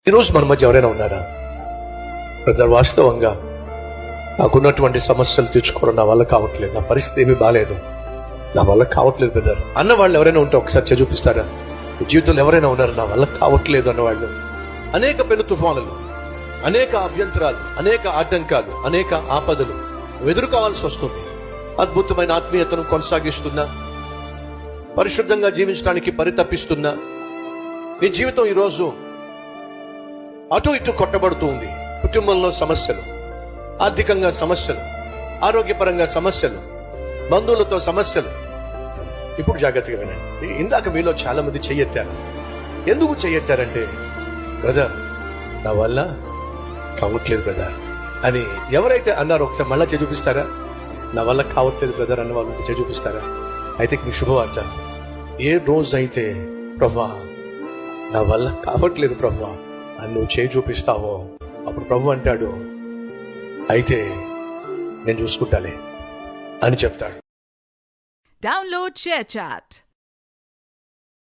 ఈరోజు మన మధ్య ఎవరైనా ఉన్నారా? బ్రదర్, వాస్తవంగా నాకున్నటువంటి సమస్యలు తీర్చుకోవడం నా వల్ల కావట్లేదు, నా పరిస్థితి ఏమీ బాగాలేదు, నా వల్ల కావట్లేదు బ్రదర్ అన్న వాళ్ళు ఎవరైనా ఉంటే ఒకసారి చూపిస్తారా? మీ జీవితంలో ఎవరైనా ఉన్నారు నా వల్ల కావట్లేదు అన్నవాళ్ళు? అనేక పెను తుఫానులు, అనేక అభ్యంతరాలు, అనేక ఆటంకాలు, అనేక ఆపదలు నువ్వు ఎదుర్కోవాల్సి వస్తుంది. అద్భుతమైన ఆత్మీయతను కొనసాగిస్తున్నా, పరిశుద్ధంగా జీవించడానికి పరితపిస్తున్నా, నీ జీవితం ఈరోజు అటు ఇటు కొట్టబడుతూ ఉంది. కుటుంబంలో సమస్యలు, ఆర్థికంగా సమస్యలు, ఆరోగ్యపరంగా సమస్యలు, బంధువులతో సమస్యలు. ఇప్పుడు జాగ్రత్తగా వినండి. ఇందాక మీలో చాలా మంది చెయ్యెత్తారు. ఎందుకు చెయ్యెత్తారంటే, బ్రదర్ నా వల్ల కావట్లేదు బ్రదర్ అని ఎవరైతే అన్నారో ఒకసారి మళ్ళా చూపిస్తారా? నా వల్ల కావట్లేదు బ్రదర్ అన్న వాళ్ళు చూపిస్తారా? అయితే మీ శుభవార్త, ఏ రోజైతే ప్రభా నా వల్ల కావట్లేదు ప్రభా అని నువ్వు చేయి చూపిస్తావో అప్పుడు ప్రభు అంటాడు, అయితే నేను చూసుకుంటాలే అని చెప్తాడు. Download ShareChat.